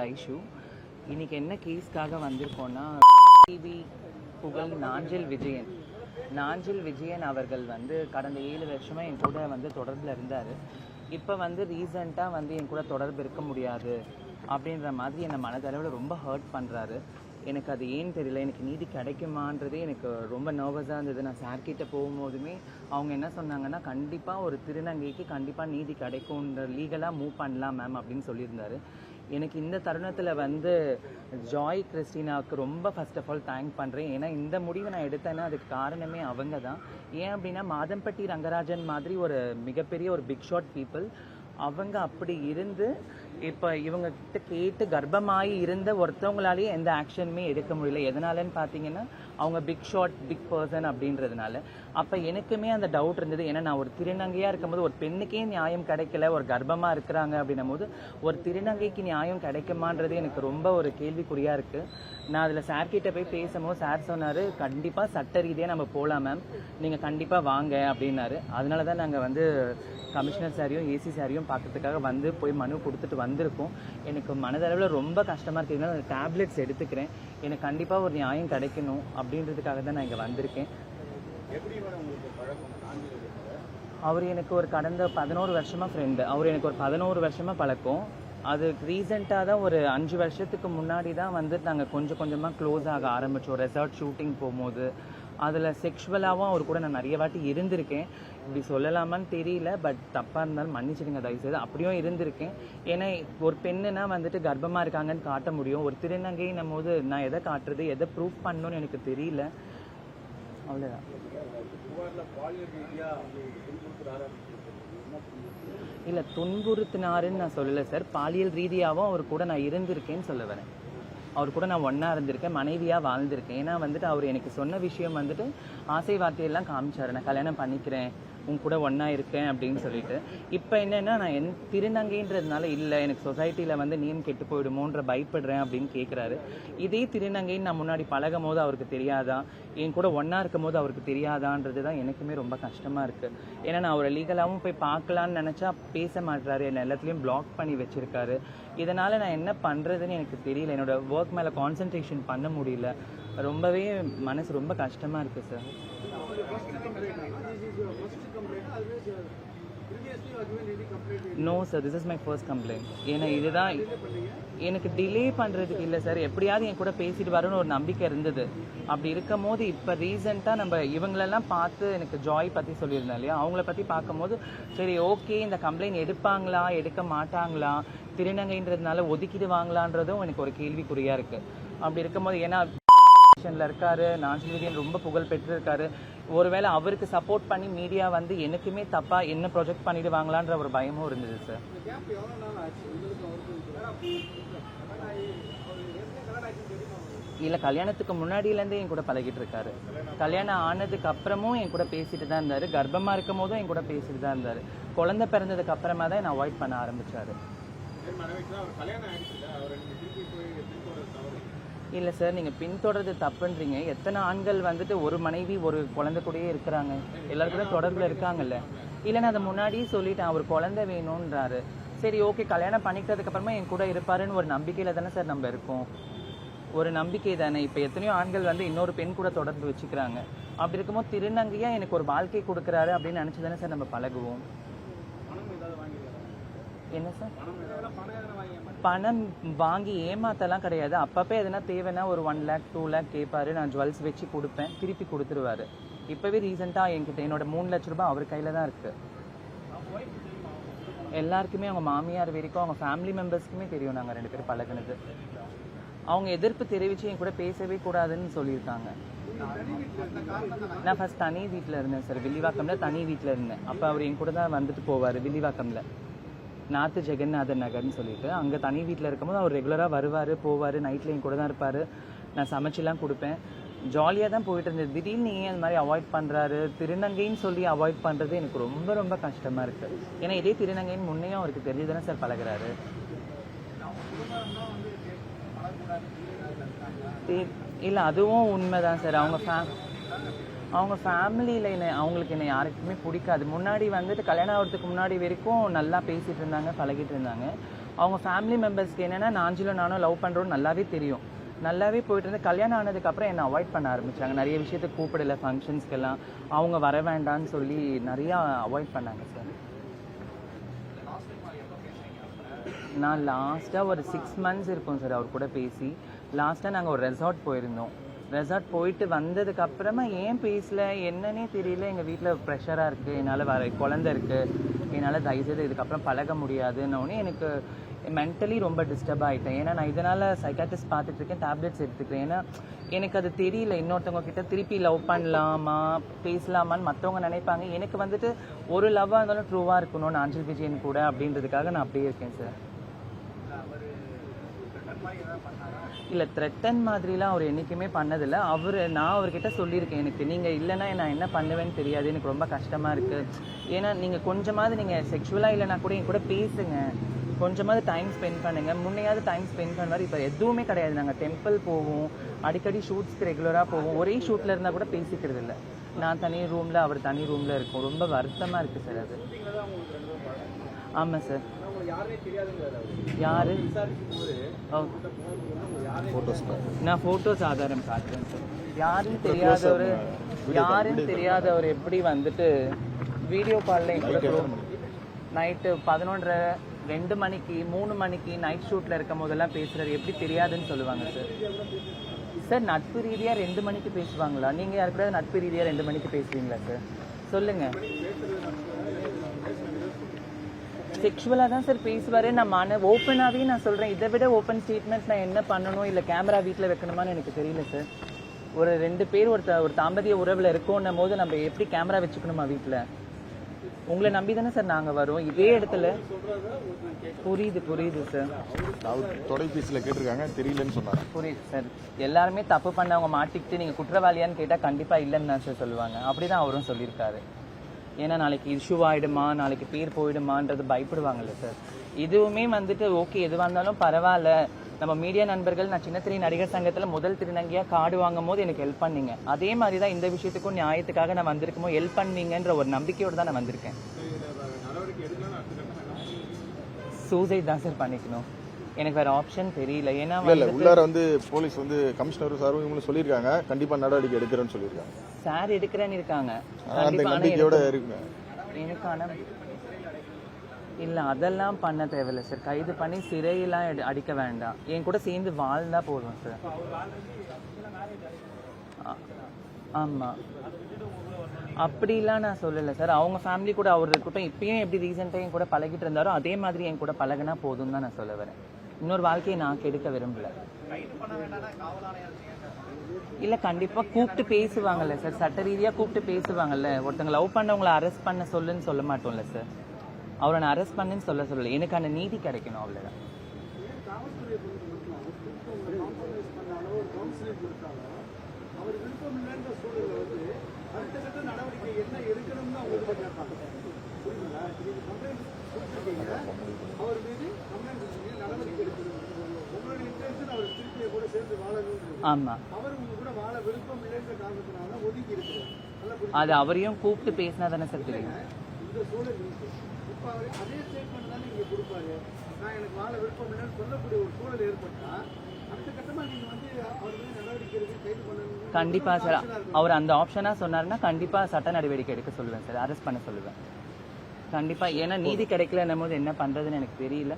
வைஷு. இன்றைக்கி என்ன கேஸ்க்காக வந்திருக்கோன்னா, டிவி புகழ் நாஞ்சில் விஜயன் அவர்கள் கடந்த 7 வருஷமாக என் கூட தொடர்பில் இருந்தார். இப்போ ரீசெண்டாக என் கூட தொடர்பு இருக்க முடியாது அப்படின்ற மாதிரி என்னை மனதளவில் ரொம்ப ஹர்ட் பண்ணுறாரு. எனக்கு அது ஏன்னு தெரியல. எனக்கு நீதி கிடைக்குமான்றதே எனக்கு ரொம்ப நர்வஸாக இருந்தது. நான் சார்கிட்ட போகும்போதுமே அவங்க என்ன சொன்னாங்கன்னா, கண்டிப்பாக ஒரு திருநங்கைக்கு கண்டிப்பாக நீதி கிடைக்கும்ன்ற லீகலாக மூவ் பண்ணலாம் மேம் அப்படின்னு சொல்லியிருந்தாரு. எனக்கு இந்த தருணத்தில் ஜாய் கிறிஸ்டினாவுக்கு ரொம்ப ஃபர்ஸ்ட் ஆஃப் ஆல் தேங்க் பண்ணுறேன். ஏன்னா இந்த முடிவை நான் எடுத்தேன்னா அதுக்கு காரணமே அவங்க தான். ஏன் அப்படின்னா, மாதம்பட்டி ரங்கராஜன் மாதிரி ஒரு மிகப்பெரிய ஒரு பிக் ஷாட் பீப்புள் அவங்க அப்படி இருந்து இப்போ இவங்ககிட்ட கேட்டு கர்ப்பமாகி இருந்த ஒருத்தவங்களாலேயே எந்த ஆக்ஷனுமே எடுக்க முடியல. எதனாலன்னு பார்த்தீங்கன்னா, அவங்க பிக் பர்சன் அப்படின்றதுனால. அப்போ எனக்குமே அந்த டவுட் இருந்தது. ஏன்னா நான் ஒரு திருநங்கையாக இருக்கும்போது ஒரு பெண்ணுக்கே நியாயம் கிடைக்கல, ஒரு கர்ப்பமாக இருக்கிறாங்க அப்படின்னும் போது ஒரு திருநங்கைக்கு நியாயம் கிடைக்குமான்றது எனக்கு ரொம்ப ஒரு கேள்விக்குறியாக இருக்குது. நான் அதில் சார்கிட்ட போய் பேசும்போது சார் சொன்னார், கண்டிப்பாக சட்ட ரீதியாக நம்ம போகலாம் மேம், நீங்கள் கண்டிப்பாக வாங்க அப்படின்னாரு. அதனால தான் நாங்கள் கமிஷனர் சாரையும் ஏசி சாரையும் பார்க்கறதுக்காக போய் மனு கொடுத்துட்டு வந்திருக்கோம். எனக்கு மனதளவில் ரொம்ப கஷ்டமாக இருக்குது. நான் டேப்லெட்ஸ் எடுத்துக்கிறேன். எனக்கு கண்டிப்பாக ஒரு நியாயம் கிடைக்கணும் அப்படின்றதுக்காக தான் நான் இங்கே வந்திருக்கேன். அவர் எனக்கு ஒரு கடந்த 11 வருஷமாக ஃப்ரெண்டு. அவர் எனக்கு ஒரு 11 வருஷமாக பழக்கம். அது ரீசெண்டாக தான் ஒரு 5 வருஷத்துக்கு முன்னாடி தான் நாங்கள் கொஞ்சம் கொஞ்சமாக க்ளோஸ் ஆக ஆரம்பித்தோம். ரெசார்ட் ஷூட்டிங் போகும்போது அதில் செக்ஷுவலாகவும் அவர் கூட நான் நிறைய வாட்டி இருந்திருக்கேன். இப்படி சொல்லலாமான்னு தெரியல, பட் தப்பாக இருந்தாலும் மன்னிச்சிடுங்க தயவுசெய்து. அப்படியும் இருந்திருக்கேன். ஏன்னா ஒரு பெண்ணுனா கர்ப்பமாக இருக்காங்கன்னு காட்ட முடியும். ஒரு திருநங்கைன்னும் போது நான் எதை காட்டுறது, எதை ப்ரூஃப் பண்ணணும்னு எனக்கு தெரியல. அவ்வளோதான். இல்லை, துன்புறுத்தினாருன்னு நான் சொல்லலை சார். பாலியல் ரீதியாகவும் அவர் கூட நான் இருந்திருக்கேன்னு சொல்ல வரேன். அவர் கூட நான் ஒன்றா இருந்திருக்கேன், மனைவியாக வாழ்ந்திருக்கேன். ஏன்னா அவர் எனக்கு சொன்ன விஷயம் ஆசை வார்த்தையெல்லாம் காமிச்சார். நான் கல்யாணம் பண்ணிக்கிறேன், உன் கூட ஒன்றா இருக்கேன் அப்படின்னு சொல்லிட்டு. இப்போ என்னென்னா, நான் என் திருநங்கைன்றதுனால இல்லை, எனக்கு சொசைட்டியில் நேம் கெட்டு போயிடுமோன்ற பயப்படுறேன் அப்படின்னு கேட்குறாரு. இதே திருநங்கைன்னு நான் முன்னாடி பழகும் போது அவருக்கு தெரியாதா, என் கூட ஒன்றா இருக்கும் போது அவருக்கு தெரியாதான்றது தான் எனக்குமே ரொம்ப கஷ்டமாக இருக்குது. ஏன்னா நான் அவரை லீகலாகவும் போய் பார்க்கலான்னு நினச்சா பேச மாட்டுறாரு, என்னை எல்லாத்துலேயும் பிளாக் பண்ணி வச்சுருக்காரு. இதனால் நான் என்ன பண்ணுறதுன்னு எனக்கு தெரியல. என்னோடய ஒர்க் மேலே கான்சன்ட்ரேஷன் பண்ண முடியல. ரொம்பவே மனசு ரொம்ப கஷ்டமாக இருக்குது sir. No sir, this is my first complaint. ஏன்னா இதுதான் எனக்கு டிலே பண்ணுறதுக்கு இல்லை சார். எப்படியாவது என் கூட பேசிட்டு வரணும்னு ஒரு நம்பிக்கை இருந்தது. அப்படி இருக்கும் போது இப்போ ரீசெண்டாக நம்ம இவங்களெல்லாம் பார்த்து எனக்கு ஜாய் பற்றி சொல்லியிருந்தேன் இல்லையா, அவங்கள பற்றி பார்க்கும்போது சரி ஓகே, இந்த கம்ப்ளைண்ட் எடுப்பாங்களா எடுக்க மாட்டாங்களா, திருநங்கைன்றதுனால ஒதுக்கிடுவாங்களான்றதும் எனக்கு ஒரு கேள்விக்குறியாக இருக்குது. அப்படி இருக்கும்போது ஏன்னா இருக்காரு, நாஞ்சில் விஜயன் ரொம்ப புகழ் பெற்றிருக்காரு. ஒருவேளை அவருக்கு சப்போர்ட் பண்ணி மீடியா எனக்குமே தப்பா என்ன ப்ரொஜெக்ட் பண்ணிடுவாங்களான்ற ஒரு பயமும் இருந்தது சார். இல்லை, கல்யாணத்துக்கு முன்னாடியிலேருந்தே என் கூட பழகிட்டு இருக்காரு. கல்யாணம் ஆனதுக்கு அப்புறமும் என் கூட பேசிட்டு தான் இருந்தார். கர்ப்பமாக இருக்கும் போதும் என் கூட பேசிட்டு தான் இருந்தார். குழந்தை பிறந்ததுக்கு அப்புறமா தான் என்னை அவாய்ட் பண்ண ஆரம்பிச்சாரு. இல்லை சார், நீங்கள் பின்தொடர்றது தப்புன்றீங்க. எத்தனை ஆண்கள் ஒரு மனைவி ஒரு குழந்தை கூடயே இருக்கிறாங்க, எல்லாருக்கூட தொடர்பில் இருக்காங்கல்ல. இல்லைன்னா அதை முன்னாடியே சொல்லிட்டேன், அவர் குழந்தை வேணுன்றாரு. சரி ஓகே, கல்யாணம் பண்ணிக்கிறதுக்கு அப்புறமா என் கூட இருப்பாருன்னு ஒரு நம்பிக்கையில் தானே சார் நம்ம இருக்கோம். ஒரு நம்பிக்கை தானே. இப்போ எத்தனையோ ஆண்கள் இன்னொரு பெண் கூட தொடர்பு வச்சுக்கிறாங்க. அப்படி இருக்கும்போது திருநங்கையாக எனக்கு ஒரு வாழ்க்கை கொடுக்குறாரு அப்படின்னு நினச்சி தானே சார் நம்ம பழகுவோம். என்ன சார், பணம் வாங்கி ஏமாத்தலாம் கிடையாது. அப்பப்போ எதுனா தேவைன்னா ஒரு 1 lakh 2 lakh கேட்பாரு. நான் ஜுவல்ஸ் வச்சு கொடுப்பேன், திருப்பி கொடுத்துருவாரு. இப்போவே ரீசெண்டாக என்கிட்ட என்னோட 3 லட்ச ரூபாய் அவர் கையில் தான் இருக்குது. எல்லாருக்குமே, அவங்க மாமியார் வரைக்கும் அவங்க ஃபேமிலி மெம்பர்ஸ்க்குமே தெரியும் நாங்கள் 2 பேரும் பழகுனது. அவங்க எதிர்ப்பு தெரிவித்து என் கூட பேசவே கூடாதுன்னு சொல்லியிருக்காங்க. நான் ஃபஸ்ட் தனி வீட்டில் இருந்தேன் சார், வில்லிவாக்கமில் தனி வீட்டில் இருந்தேன். அப்போ அவர் என் கூட தான் போவார். வில்லிவாக்கமில் நார்த்து ஜெகநாதன் நகர்னு சொல்லிட்டு அங்கே தனி வீட்டில் இருக்கும்போது அவர் ரெகுலராக வருவார் போவார். நைட்டில் என் கூட தான் இருப்பார். நான் சமைச்சிலாம் கொடுப்பேன். ஜாலியாக தான் போயிட்டு இருந்தது. திடீர்னு ஏன் அந்த மாதிரி அவாய்ட் பண்ணுறாரு, திருநங்கைன்னு சொல்லி அவாய்ட் பண்ணுறது எனக்கு ரொம்ப ரொம்ப கஷ்டமாக இருக்குது. ஏன்னா இதே திருநங்கைன்னு முன்னையும் அவருக்கு தெரிஞ்சு தானே சார் பழகுறாரு. இல்லை, அதுவும் உண்மைதான் சார். அவங்க ஃபேமிலியில் அவங்களுக்கு என்னை யாருக்குமே பிடிக்காது. முன்னாடி கல்யாணம் ஆகிறதுக்கு முன்னாடி வரைக்கும் நல்லா பேசிகிட்டு இருந்தாங்க, பழகிட்டு இருந்தாங்க. அவங்க ஃபேமிலி மெம்பர்ஸ்க்கு என்னென்னா நானும் லவ் பண்ணுறோன்னு நல்லாவே தெரியும். நல்லாவே போயிட்டு இருந்து கல்யாணம் ஆனதுக்கப்புறம் என்னை அவாய்ட் பண்ண ஆரம்பித்தாங்க. நிறைய விஷயத்துக்கு கூப்பிடல, ஃபங்க்ஷன்ஸ்க்கெல்லாம் அவங்க வர வேண்டான்னு சொல்லி நிறையா அவாய்ட் பண்ணாங்க சார். நான் லாஸ்ட்டாக ஒரு 6 months இருக்கும் சார் அவர் கூட பேசி. லாஸ்ட்டாக நாங்கள் ஒரு ரெசார்ட் போயிருந்தோம். ரெசார்ட் போயிட்டு வந்ததுக்கப்புறமா ஏன் பேசல என்னன்னே தெரியல. எங்கள் வீட்டில் ப்ரெஷராக இருக்குது, என்னால் குழந்தை இருக்குது, என்னால் தயவுசெய்து இதுக்கப்புறம் பழக முடியாதுன்னொடனே எனக்கு மென்டலி ரொம்ப டிஸ்டர்ப் ஆகிட்டேன். ஏன்னா நான் இதனால் சைக்காட்ரிஸ்ட் பார்த்துட்ருக்கேன், டேப்லெட்ஸ் எடுத்துக்கிறேன். ஏன்னா எனக்கு அது தெரியல இன்னொருத்தவங்க கிட்ட திருப்பி லவ் பண்ணலாமா பேசலாமான்னு மற்றவங்க நினைப்பாங்க. எனக்கு வந்துட்டு ஒரு லவ்வாக இருந்தாலும் ட்ரூவாக இருக்கணும் நாஞ்சில் விஜயன் கூட அப்படின்றதுக்காக நான் அப்படியே இருக்கேன் சார். இல்லை த்ரெட்டன் மாதிரிலாம் அவர் என்றைக்குமே பண்ணதில்லை. நான் அவர்கிட்ட சொல்லியிருக்கேன், எனக்கு நீங்கள் இல்லைன்னா நான் என்ன பண்ணுவேன்னு தெரியாது, எனக்கு ரொம்ப கஷ்டமாக இருக்குது. ஏன்னா நீங்கள் கொஞ்சமாவது நீங்கள் செக்ஷுவலாக இல்லைனா கூட என் கூட பேசுங்க, கொஞ்சமாவது டைம் ஸ்பெண்ட் பண்ணுங்கள். முன்னையாவது டைம் ஸ்பெண்ட் பண்ணுவார். இப்போ எதுவுமே கிடையாது. நாங்கள் டெம்பிள் போவோம், அடிக்கடி ஷூட்ஸ்க்கு ரெகுலராக போவோம். ஒரே ஷூட்டில் இருந்தால் கூட பேசிக்கிறது இல்லை. நான் தனி ரூமில் அவர் தனி ரூமில் இருக்கும். ரொம்ப வருத்தமாக இருக்குது சார் அது. ஆமாம் சார். யாரு? நான் ஃபோட்டோஸ் ஆதாரம் காட்டுறேன் சார். யாருன்னு தெரியாதவர் எப்படி வந்துட்டு வீடியோ காலில் நைட்டு 11:30 2 மணிக்கு 3 மணிக்கு நைட் ஷூட்டில் இருக்கும் போதெல்லாம் பேசுகிறது எப்படி தெரியாதுன்னு சொல்லுவாங்க சார். சார் நட்பு ரீதியாக 2 மணிக்கு பேசுவாங்களா? நீங்கள் யாரு கூட நட்பு ரீதியாக 2 மணிக்கு பேசுவீங்களா சார்? சொல்லுங்கள். செக்ஷுவலாக தான் சார் பேசுவார். நான் ஓப்பனாகவே நான் சொல்கிறேன். இதை விட ஓப்பன் ஸ்டேட்மெண்ட் நான் என்ன பண்ணணும், இல்லை கேமரா வீட்டில் வைக்கணுமான்னு எனக்கு தெரியல சார். ஒரு 2 பேர் ஒரு தாம்பதிய உறவில் இருக்கோன்னும் போது நம்ம எப்படி கேமரா வச்சுக்கணுமா வீட்டில்? உங்களை நம்பி தானே சார் நாங்கள் வரோம் இதே இடத்துல. புரியுது சார். தொலைபேசியில் கேட்டிருக்காங்க, தெரியலன்னு சொன்னாங்க. புரியுது சார். எல்லாருமே தப்பு பண்ணவங்க மாட்டிக்கிட்டு நீங்கள் குற்றவாளியான்னு கேட்டால் கண்டிப்பாக இல்லைன்னு தான் சார் சொல்லுவாங்க. அப்படி தான் அவரும் சொல்லியிருக்காரு. ஏன்னா நாளைக்கு இஷ்யூ ஆகிடுமா, நாளைக்கு பேர் போயிடுமான்றது பயப்படுவாங்கல்ல சார். இதுவுமே வந்துட்டு ஓகே எதுவாக இருந்தாலும் பரவாயில்ல, நம்ம மீடியா நண்பர்கள் நான் சின்ன திரை நடிகர் சங்கத்தில் முதல் திருநங்கையாக கார்டு வாங்கும் போது எனக்கு ஹெல்ப் பண்ணீங்க. அதே மாதிரி தான் இந்த விஷயத்துக்கும் நியாயத்துக்காக நான் வந்திருக்கும் போது ஹெல்ப் பண்ணுவீங்கன்ற ஒரு நம்பிக்கையோடு தான் நான் வந்திருக்கேன். சூசைட் தான் சார் பண்ணிக்கணும், எனக்கு வேற ஆப்ஷன் தெரியல. ஏன்னா உள்ளார போலீஸ் கமிஷனர் சாரும் இவங்களும் சொல்லியிருக்காங்க, கண்டிப்பா நடவடிக்கை எடுக்கிறேன்னு சொல்லியிருக்காங்க. சார் எடுக்கிறேன்னு இருக்காங்க. எனக்கான இல்லை அதெல்லாம் பண்ண தேவையில்லை சார். கைது பண்ணி சிறையெல்லாம் அடிக்க வேண்டாம். என் கூட சேர்ந்து வாழ்ந்தா போதும் சார். ஆமாம் அப்படிலாம் நான் சொல்லலை சார். அவங்க ஃபேமிலி கூட அவர் இருக்கட்டும், இப்பயும் எப்படி ரீசெண்டாக என் கூட பழகிட்டு இருந்தாரோ அதே மாதிரி என் கூட பழகினா போதும் தான் நான் சொல்ல வரேன். இன்னொரு வாழ்க்கையை நான் கெடுக்க விரும்பல. இல்லை கண்டிப்பாக கூப்பிட்டு பேசுவாங்கல்ல சார், சட்ட ரீதியாக கூப்பிட்டு பேசுவாங்கல்ல. ஒருத்தங்க லவ் பண்ணவங்களை அரெஸ்ட் பண்ண சொல்லுன்னு சொல்ல மாட்டோம்ல சார். அவரை நான் அரெஸ்ட் பண்ணுன்னு சொல்லலை. எனக்கான நீதி கிடைக்கணும், அவ்வளோதான். ஆமாம் அது அவரையும் கூப்பிட்டு பேசினா தானே சார் தெரியும். கண்டிப்பா சார், அவர் அந்த ஆப்ஷனா சொன்னாருன்னா கண்டிப்பா சட்ட நடவடிக்கை எடுக்க சொல்லுவேன் சார், அரெஸ்ட் பண்ண சொல்லுவேன் கண்டிப்பா. ஏன்னா நீதி கிடைக்கலன்னும் போது என்ன பண்றதுன்னு எனக்கு தெரியல.